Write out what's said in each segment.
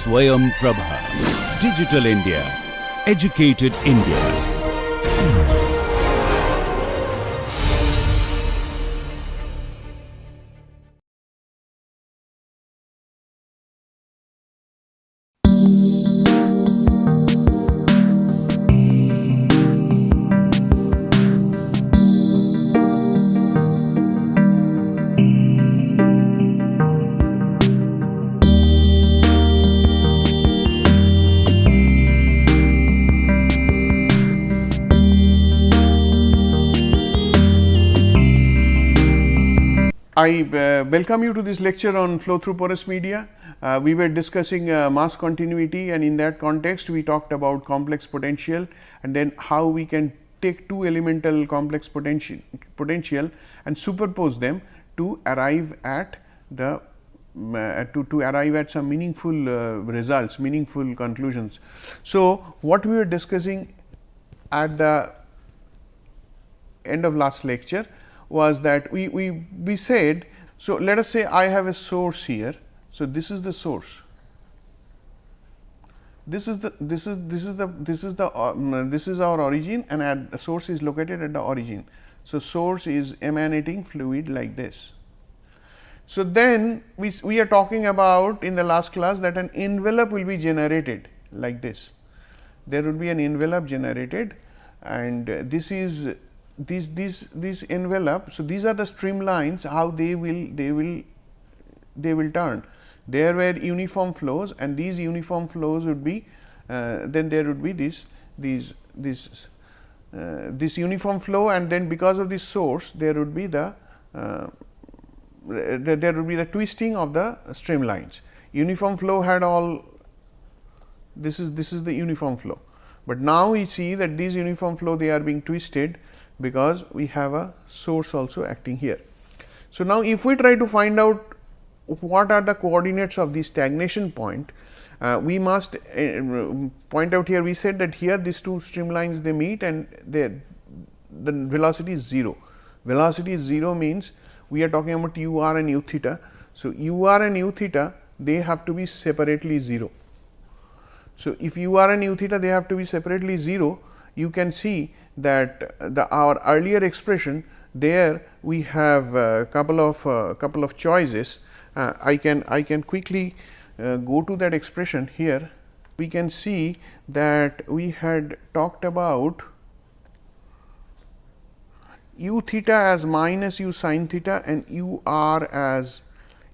Swayam Prabha. Digital India. Educated India. I welcome you to this lecture on flow through porous media. We were discussing mass continuity, and in that context we talked about complex potential and then how we can take two elemental complex potential and superpose them to arrive at the to arrive at some meaningful results, meaningful conclusions. So, what we were discussing at the end of last lecture was that we said, so let us say I have a source here. So, this is the source, this is our origin, and the source is located at the origin. So, source is emanating fluid like this. So, then we are talking about in the last class that an envelope will be generated like this. There will be an envelope generated, and this is this envelope. So, these are the streamlines, how they will turn. There were uniform flows, and these uniform flows would be then there would be this uniform flow, and then because of this source there would be the twisting of the streamlines. Uniform flow had all this is the uniform flow, but now we see that these uniform flow, they are being twisted because we have a source also acting here. So, now if we try to find out what are the coordinates of the stagnation point, we must point out here, we said that here these two streamlines they meet and the velocity is 0. Velocity is 0 means we are talking about u r and u theta. So, u r and u theta, they have to be separately 0. So, if u r and u theta they have to be separately 0, you can see that our earlier expression there we have a couple of choices. I can quickly go to that expression here. We can see that we had talked about u theta as minus u sin theta and u r as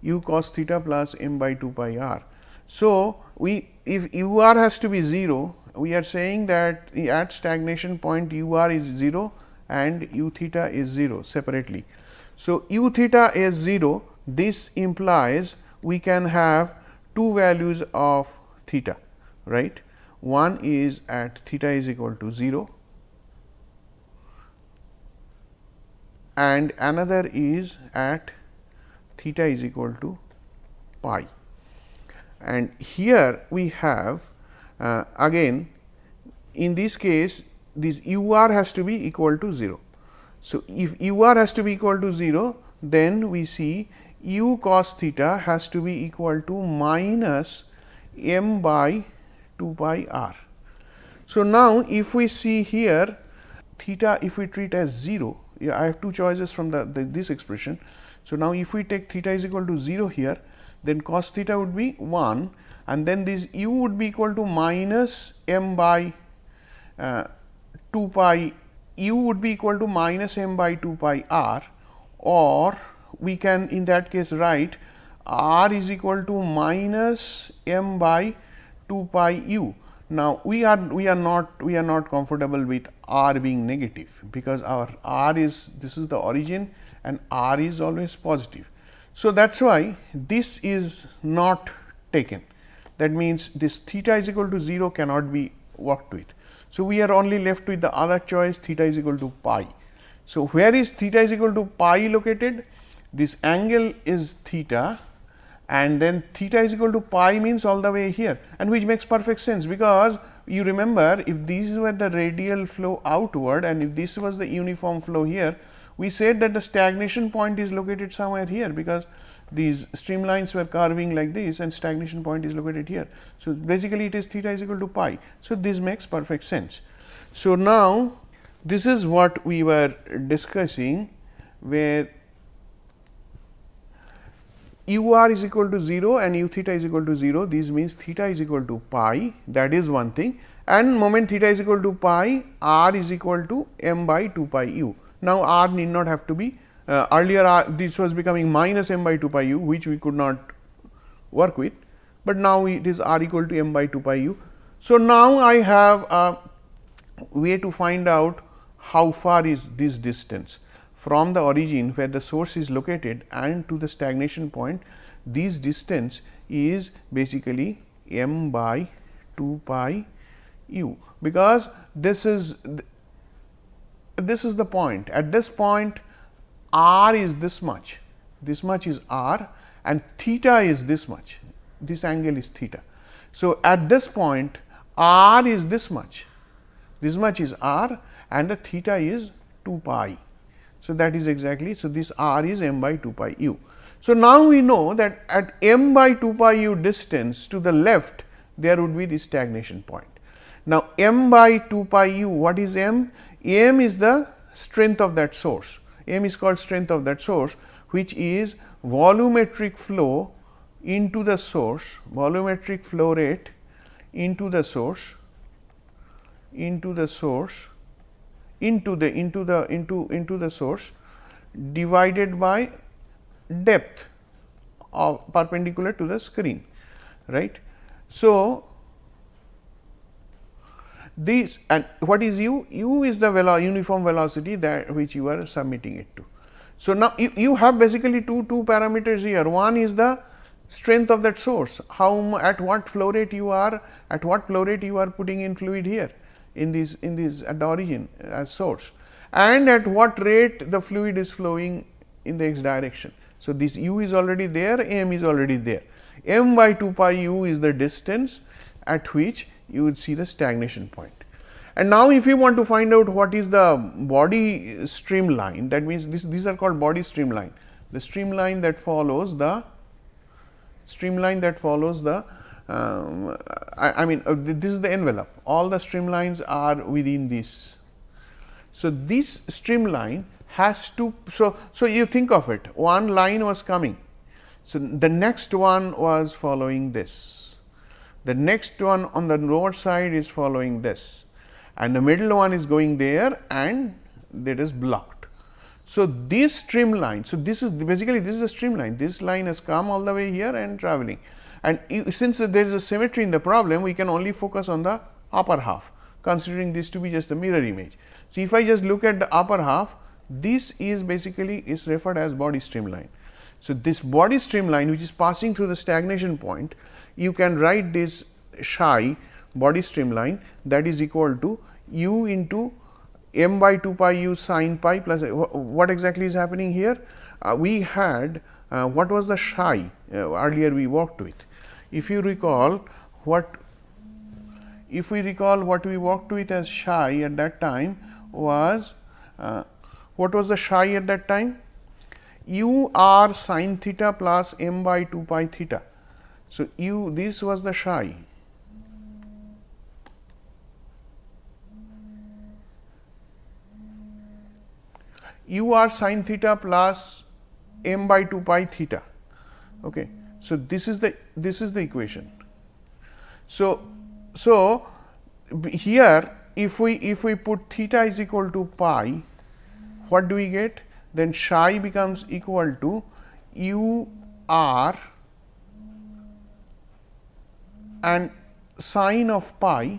u cos theta plus m by 2 pi r. So, if u r has to be 0, we are saying that at stagnation point u r is 0 and u theta is 0 separately. So, u theta is 0, this implies we can have two values of theta, right. One is at theta is equal to 0 and another is at theta is equal to pi. And here we have again in this case this u r has to be equal to 0. So, if u r has to be equal to 0, then we see u cos theta has to be equal to minus m by 2 pi r. So, now if we see here theta, if we treat as 0, I have two choices from this expression. So, now if we take theta is equal to 0 here, then cos theta would be 1 and then this u would be equal to minus m by 2 pi, u would be equal to minus m by 2 pi r, or we can in that case write r is equal to minus m by 2 pi u. Now, we are not comfortable with r being negative, because our r is, this is the origin and r is always positive. So, that is why this is not taken. That means, this theta is equal to 0 cannot be worked with. So, we are only left with the other choice, theta is equal to pi. So, where is theta is equal to pi located? This angle is theta, and then theta is equal to pi means all the way here, and which makes perfect sense, because you remember if these were the radial flow outward and if this was the uniform flow here, we said that the stagnation point is located somewhere here, because these streamlines were curving like this and stagnation point is located here. So, basically it is theta is equal to pi. So, this makes perfect sense. So, now this is what we were discussing, where u r is equal to 0 and u theta is equal to 0. This means theta is equal to pi, that is one thing, and moment theta is equal to pi, r is equal to m by 2 pi u. Now, r need not have to be earlier this was becoming minus m by 2 pi u, which we could not work with, but now it is r equal to m by 2 pi u. So, now I have a way to find out how far is this distance from the origin where the source is located and to the stagnation point. This distance is basically m by 2 pi u, because this is the point. At this point, r is this much is r, and theta is this much, this angle is theta. So, at this point r is this much is r, and the theta is 2 pi. So, that is exactly, so this r is m by 2 pi u. So, now we know that at m by 2 pi u distance to the left, there would be this stagnation point. Now, m by 2 pi u, what is m? M is the strength of that source. M is called strength of that source, which is volumetric flow into the source, volumetric flow rate into the source, into the source divided by depth of perpendicular to the screen, right. So, this, and what is u? U is the uniform velocity that which you are submitting it to. So, now you have basically two parameters here. One is the strength of that source, at what flow rate you are putting in fluid here in this at the origin as source, and at what rate the fluid is flowing in the x direction. So, this u is already there, m is already there. M by 2 pi u is the distance at which you would see the stagnation point. And now, if you want to find out what is the body streamline, that means these are called body streamline, the streamline that follows the this is the envelope, all the streamlines are within this. So, this streamline has to, so you think of it, one line was coming. So, the next one was following this, the next one on the lower side is following this, and the middle one is going there and that is blocked. So, this streamline, so this is basically this is a streamline, this line has come all the way here and traveling, and since there is a symmetry in the problem, we can only focus on the upper half, considering this to be just the mirror image. So, if I just look at the upper half, this is basically is referred as body streamline. So, this body streamline which is passing through the stagnation point, you can write this psi body streamline, that is equal to u into m by 2 pi u sin pi plus what exactly is happening here? We had what was the psi earlier we worked with. If you recall what we worked with as psi at that time was what was the psi at that time? U r sin theta plus m by 2 pi theta. So, this was the psi. U r sin theta plus m by 2 pi theta. Okay. So, this is the equation. So, here if we put theta is equal to pi, what do we get? Then psi becomes equal to u r and sine of pi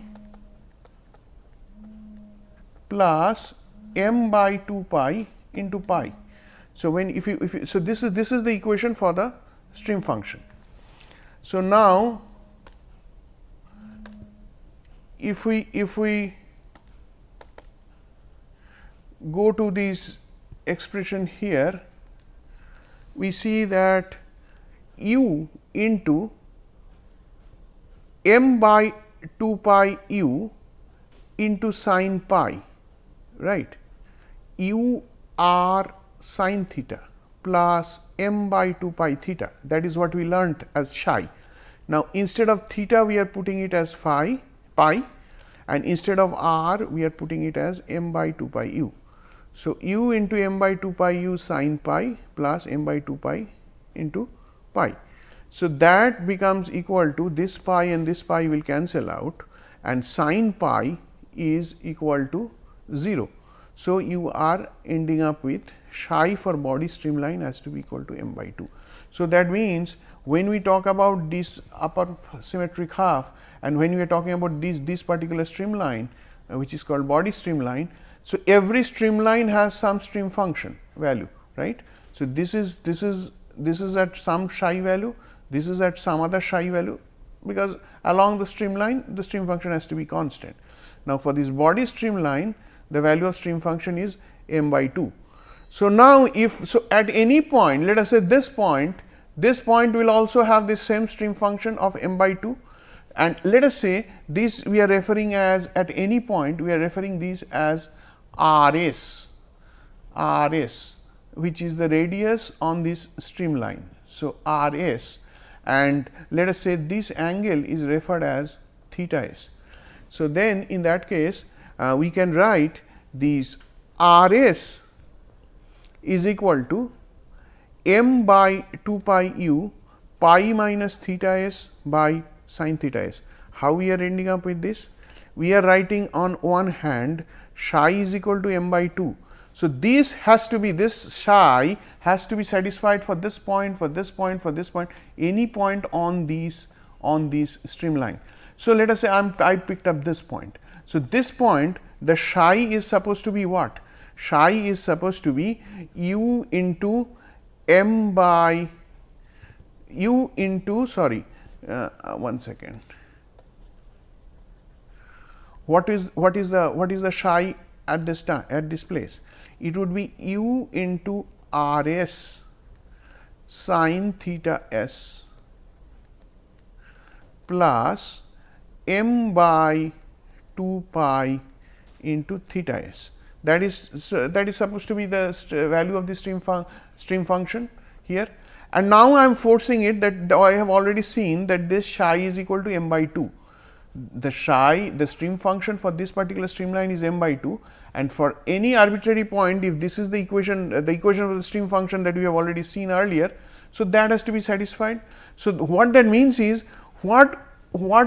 plus m by 2 pi into pi. So, when so this is the equation for the stream function. So, now if we go to this expression here, we see that u into m by 2 pi u into sin pi, right, u r sin theta plus m by 2 pi theta. That is what we learnt as psi. Now, instead of theta we are putting it as pi, and instead of r we are putting it as m by 2 pi u. So, u into m by 2 pi u sin pi plus m by 2 pi into pi. So, that becomes equal to this pi and this pi will cancel out, and sin pi is equal to 0. So, you are ending up with psi for body streamline has to be equal to m by 2. So, that means, when we talk about this upper symmetric half and when we are talking about this particular streamline which is called body streamline. So, every streamline has some stream function value, right. So, this is at some psi value, this is at some other psi value, because along the streamline the stream function has to be constant. Now, for this body streamline the value of stream function is m by 2. So, now if at any point, let us say this point will also have this same stream function of m by 2, and let us say this we are referring as at any point we are referring these as rs, which is the radius on this streamline. So, rs, and let us say this angle is referred as theta s. So, then in that case we can write these rs is equal to m by 2 pi u pi minus theta s by sin theta s. How we are ending up with this? We are writing on one hand psi is equal to m by 2. So, this has to be, this psi has to be satisfied for this point, for this point, for this point, any point on these streamline. So, let us say I picked up this point. So, this point the psi is supposed to be what? Psi is supposed to be u into m by u into, sorry, one second. What is the psi at this time, at this place? It would be u into rs sin theta s plus m by 2 pi into theta s. That is supposed to be the value of the stream function here, and now I am forcing it that I have already seen that this psi is equal to m by 2. The stream function for this particular streamline is m by 2, and for any arbitrary point, if this is the equation of the stream function that we have already seen earlier, so that has to be satisfied. So, what that means is what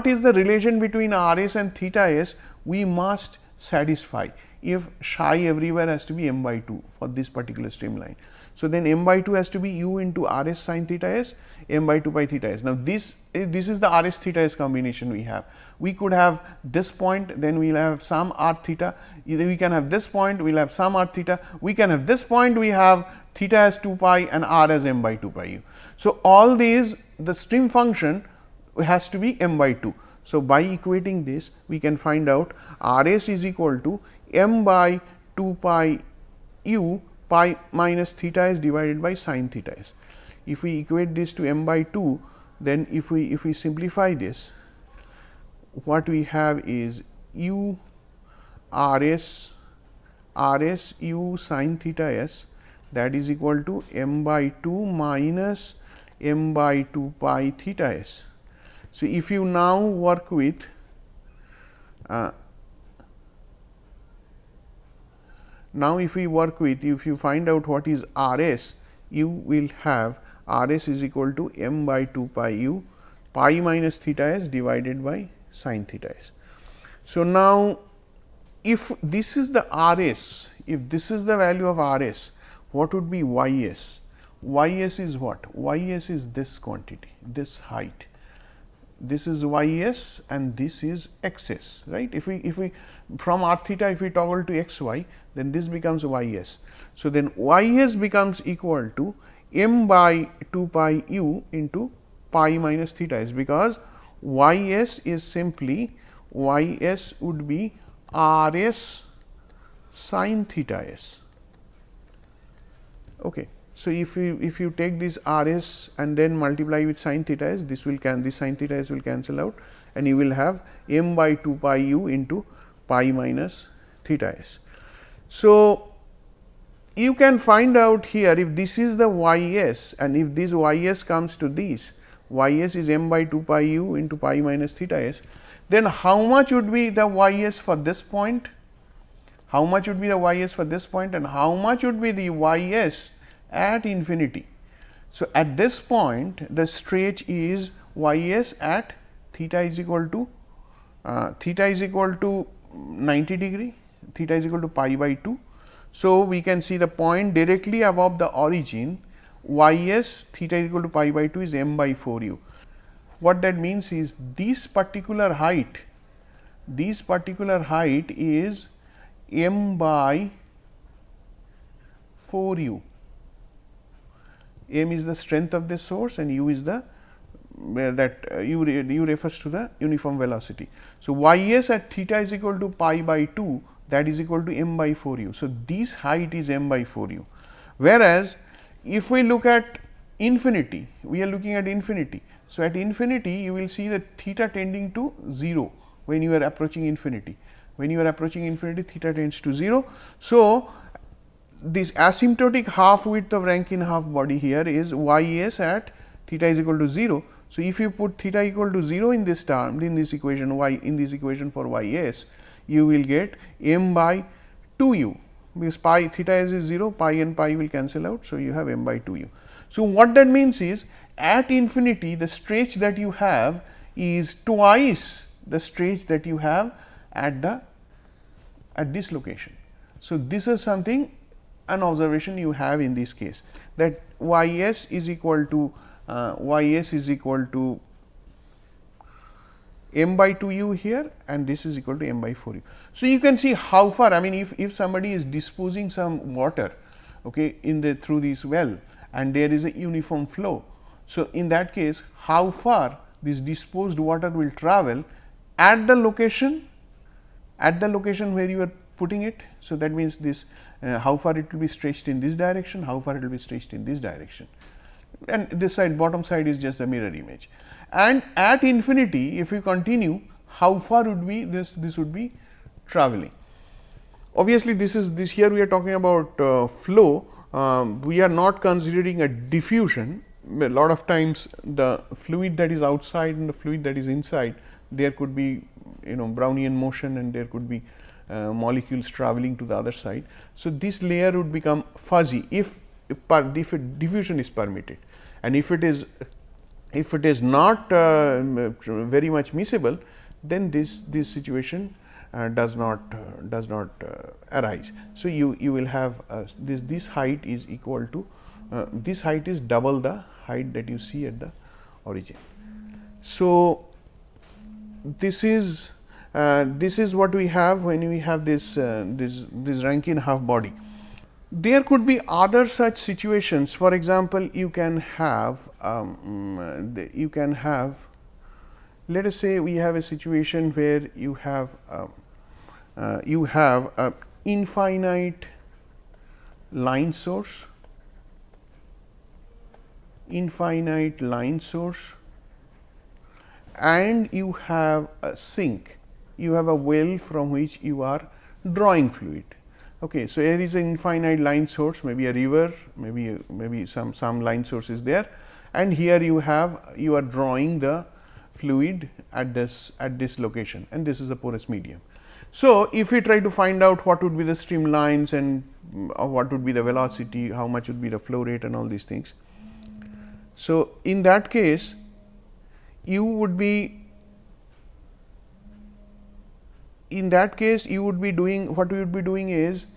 is the relation between rs and theta s we must satisfy if psi everywhere has to be m by 2 for this particular streamline. So, then m by 2 has to be u into rs sin theta s, m by 2 pi theta s. Now, this is the rs theta s combination we have. We could have this point, then we will have some r theta, either we can have this point, we will have some r theta, we can have this point, we have theta as 2 pi and r as m by 2 pi u. So, all these the stream function has to be m by 2. So, by equating this we can find out rs is equal to m by 2 pi u pi minus theta s divided by sin theta s. If we equate this to m by 2, then if we simplify this, what we have is u rs u sin theta s, that is equal to m by 2 minus m by 2 pi theta s. So, if you now work with if you find out what is rs, you will have rs is equal to m by 2 pi u pi minus theta s divided by sin theta s. So, now if this is the rs, if this is the value of rs, what would be ys? Ys is what? Ys is this quantity, this height. This is ys and this is xs, right. If we from r theta, if we toggle to xy, then this becomes ys. So, then ys becomes equal to m by 2 pi u into pi minus theta s, because ys is simply ys would be rs sin theta s. Okay. So, if you take this rs and then multiply with sin theta s, this sin theta s will cancel out, and you will have m by 2 pi u into pi minus theta s. So, you can find out here if this is the y s and if this y s comes to this, y s is m by 2 pi u into pi minus theta s, then how much would be the y s for this point, how much would be the y s for this point and how much would be the y s at infinity. So, at this point the stretch is y s at theta is equal to 90 degree, theta is equal to pi by 2. So, we can see the point directly above the origin, y s theta is equal to pi by 2 is m by 4 u. What that means is this particular height is m by 4 u. M is the strength of the source and u is the u refers to the uniform velocity. So, y s at theta is equal to pi by 2, that is equal to m by 4 u. So, this height is m by 4 u, whereas if we look at infinity, we are looking at infinity. So, at infinity you will see that theta tending to 0 when you are approaching infinity. When you are approaching infinity, theta tends to 0. So, this asymptotic half width of Rankine half body here is y s at theta is equal to 0. So, if you put theta equal to 0 in this term, in this equation for y s, you will get m by 2 u, because pi theta is 0, pi and pi will cancel out. So, you have m by 2 u. So, what that means is at infinity the stretch that you have is twice the stretch that you have at this location. So, this is something, an observation you have in this case, that y s is equal to m by 2 u here and this is equal to m by 4 u. So, you can see how far, I mean if somebody is disposing some water, okay, in the through this well and there is a uniform flow. So, in that case how far this disposed water will travel at the location where you are putting it. So, that means this how far it will be stretched in this direction, how far it will be stretched in this direction, and this side bottom side is just a mirror image. And at infinity if we continue, how far would be this would be traveling. Obviously, this here we are talking about flow, we are not considering a diffusion. A lot of times the fluid that is outside and the fluid that is inside, there could be Brownian motion and there could be molecules traveling to the other side. So, this layer would become fuzzy if diffusion is permitted, and if it is not very much miscible, then this situation does not arise. So, you will have this height is equal to this height is double the height that you see at the origin. So, this is what we have when we have this Rankine half body. There could be other such situations. For example, you can have let us say we have a situation where you have a infinite line source, and you have a sink, you have a well from which you are drawing fluid. Okay, so, here is an infinite line source, maybe a river, maybe some line source is there, and here you are drawing the fluid at this location, and this is a porous medium. So, if we try to find out what would be the stream lines and what would be the velocity, how much would be the flow rate and all these things. So, in that case you would be doing, what you would be doing is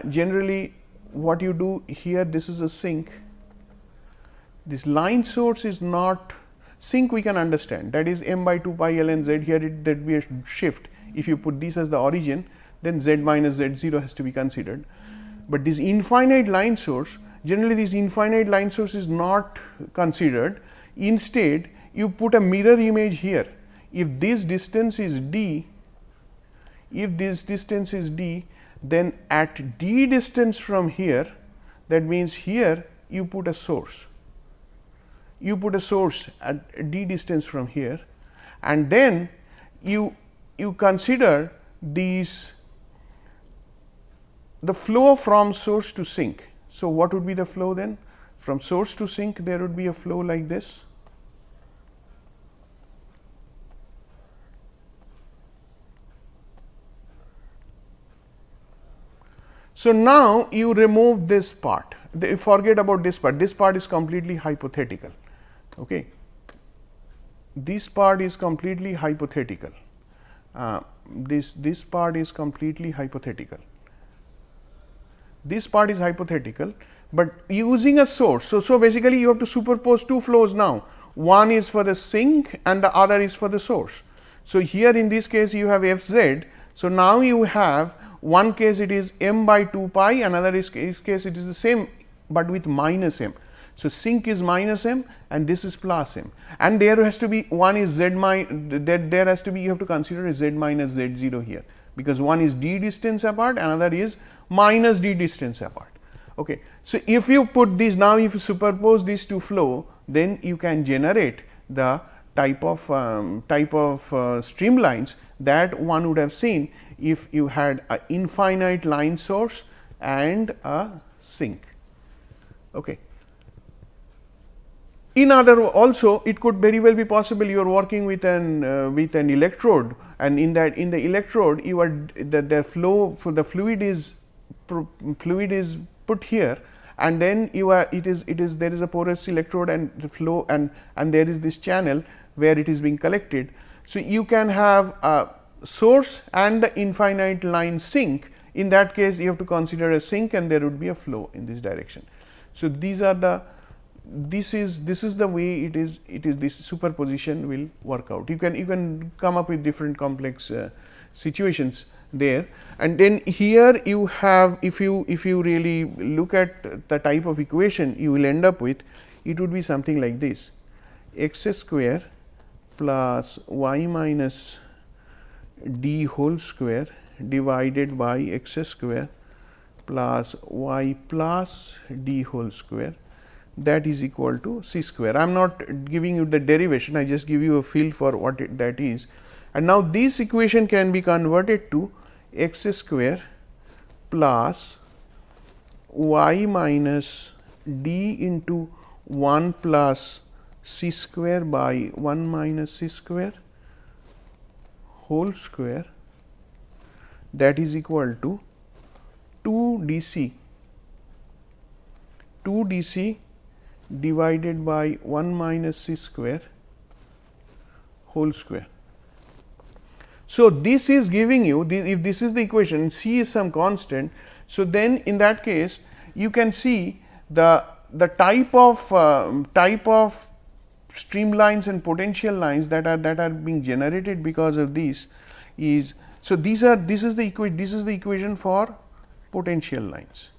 generally what you do here, this is a sink, this line source is not sink, we can understand, that is m by 2 pi ln z, here it that be a shift. If you put this as the origin, then z minus z 0 has to be considered. But this infinite line source, generally this infinite line source is not considered. Instead, you put a mirror image here. If this distance is d, then at d distance from here, that means here you put a source. You put a source at d distance from here, and then you consider these the flow from source to sink. So, what would be the flow then? From source to sink there would be a flow like this. So, now you remove this part, forget about this part is completely hypothetical. Okay. This part is completely hypothetical, this part is completely hypothetical, this part is hypothetical, but using a source. So, basically you have to superpose two flows now, one is for the sink and the other is for the source. So, here in this case you have f z. So, now you have one case it is m by 2 pi, another case it is the same, but with minus m. So, sink is minus m and this is plus m, and there has to be one is z there has to be, you have to consider a z minus z 0 here, because one is d distance apart, another is minus d distance apart. Okay. So, if you put this now, if you superpose these two flow, then you can generate the type of streamlines that one would have seen if you had an infinite line source and a sink. Okay. In other also, it could very well be possible you are working with an electrode, and in the electrode you are the flow for the fluid is put here, and then you are it is there is a porous electrode and the flow and there is this channel where it is being collected. So, you can have a source and the infinite line sink. In that case, you have to consider a sink and there would be a flow in this direction. So, these are the this is the way it is this superposition will work out. You can come up with different complex situations there, and then here you have, if you really look at the type of equation you will end up with, it would be something like this: x square plus y minus d whole square divided by x square plus y plus d whole square, that is equal to c square. I am not giving you the derivation, I just give you a feel for what that is. And now, this equation can be converted to x square plus y minus d into 1 plus c square by 1 minus c square whole square, that is equal to 2 dc divided by 1 minus c square whole square. So, this is giving you if this is the equation, c is some constant. So, then in that case you can see the type of streamlines and potential lines that are being generated because of this is. So, this is the equation for potential lines.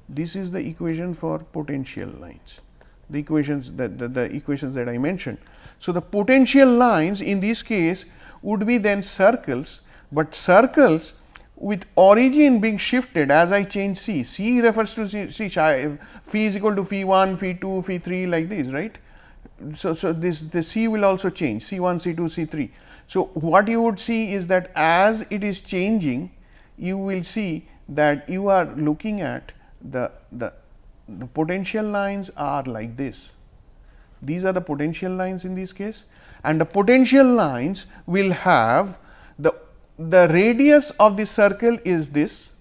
This is the equation for potential lines, the equations that I mentioned. So, the potential lines in this case would be then circles, but circles with origin being shifted as I change c. C refers to c phi is equal to phi 1, phi 2, phi 3 like this, right. So, the c will also change, c 1, c 2, c 3. So, what you would see is that as it is changing, you will see that you are looking at the potential lines are like this. These are the potential lines in this case, and the potential lines will have the radius of the circle is this.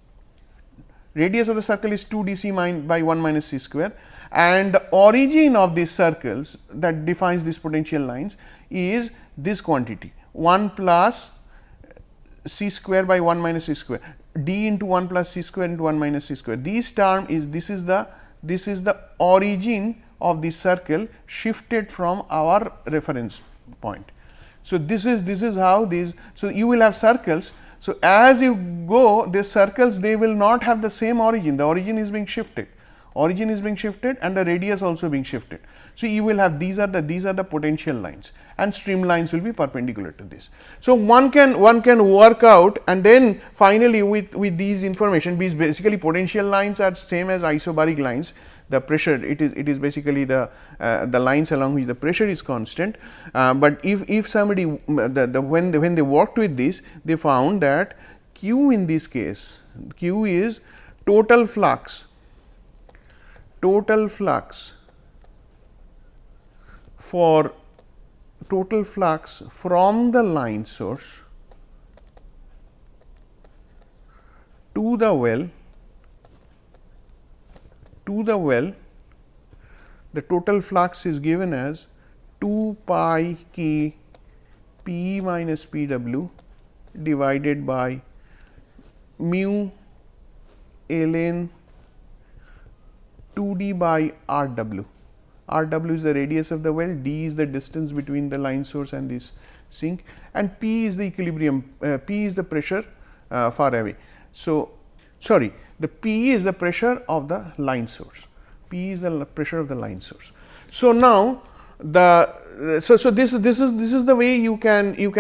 Radius of the circle is 2 dc by 1 minus c square, and the origin of these circles that defines these potential lines is this quantity 1 plus c square by 1 minus c square, d into 1 plus c square into 1 minus c square. This term is this is the origin of the circle shifted from our reference point. So, this is how these. So, you will have circles. So, as you go, these circles, they will not have the same origin, the origin is being shifted, and the radius also being shifted. So, you will have these are the potential lines, and streamlines will be perpendicular to this. So, one can work out, and then finally with these information, because basically potential lines are same as isobaric lines. The pressure, it is basically the lines along which the pressure is constant, but if somebody when they worked with this, they found that Q in this case, Q is total flux for total flux from the line source to the well, the total flux is given as 2 pi k P minus P w divided by mu ln 2 d by R w. R w is the radius of the well, d is the distance between the line source and this sink, and P is the equilibrium, P is the pressure far away. So, sorry, the P is the pressure of the line source, P is the pressure of the line source. So, now the so this is the way you can put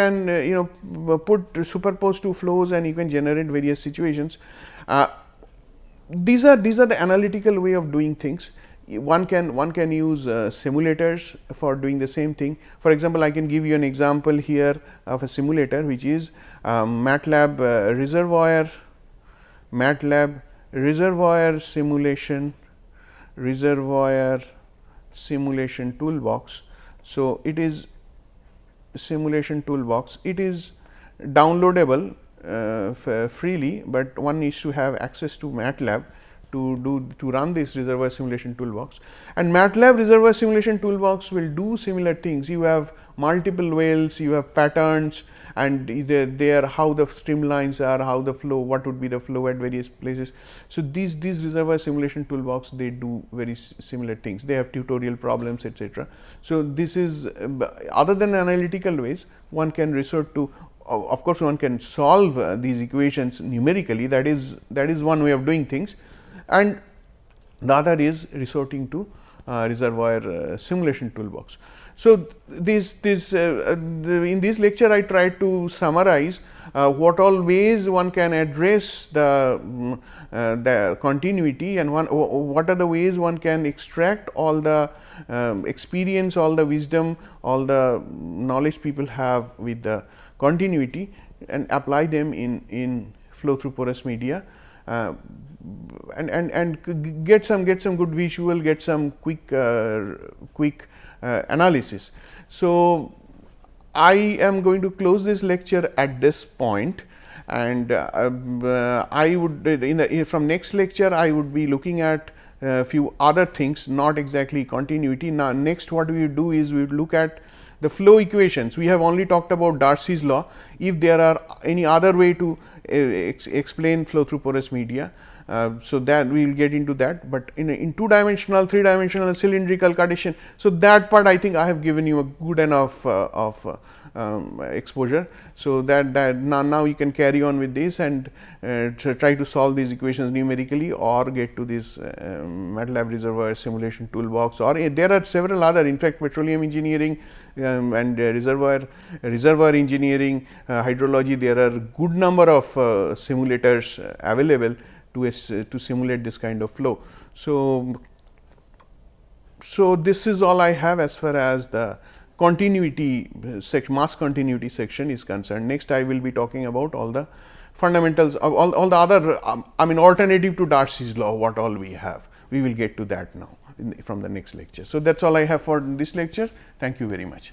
superpose two flows and you can generate various situations. These are the analytical way of doing things. One can use simulators for doing the same thing. For example, I can give you an example here of a simulator, which is MATLAB reservoir simulation toolbox. So, it is simulation toolbox. It is downloadable freely, but one needs to have access to MATLAB to run this reservoir simulation toolbox. And MATLAB reservoir simulation toolbox will do similar things. You have multiple wells, you have patterns, and there how the streamlines are, how the flow, what would be the flow at various places. So, these reservoir simulation toolbox, they do very similar things. They have tutorial problems, etc. So, this is other than analytical ways, one can resort to, of course, one can solve these equations numerically. That is one way of doing things, and the other is resorting to reservoir simulation toolbox. So, in this lecture I tried to summarize what all ways one can address the continuity, and what are the ways one can extract all the experience, all the wisdom, all the knowledge people have with the continuity, and apply them in flow through porous media. And get some good visual, get some quick analysis. So, I am going to close this lecture at this point, and I would from next lecture I would be looking at a few other things, not exactly continuity. Now, next what we would do is we would look at the flow equations. We have only talked about Darcy's law. If there are any other way to explain flow through porous media, so that we will get into that, but in 2 dimensional, 3 dimensional cylindrical Cartesian. So, that part I think I have given you a good enough of exposure. So, that now you can carry on with this and try to solve these equations numerically, or get to this MATLAB reservoir simulation toolbox, or there are several other, in fact, petroleum engineering and reservoir engineering, hydrology, there are good number of simulators available to simulate this kind of flow. So, this is all I have as far as the continuity mass continuity section is concerned. Next, I will be talking about all the fundamentals of all the other alternative to Darcy's law, what all we have. We will get to that now from the next lecture. So, that is all I have for this lecture. Thank you very much.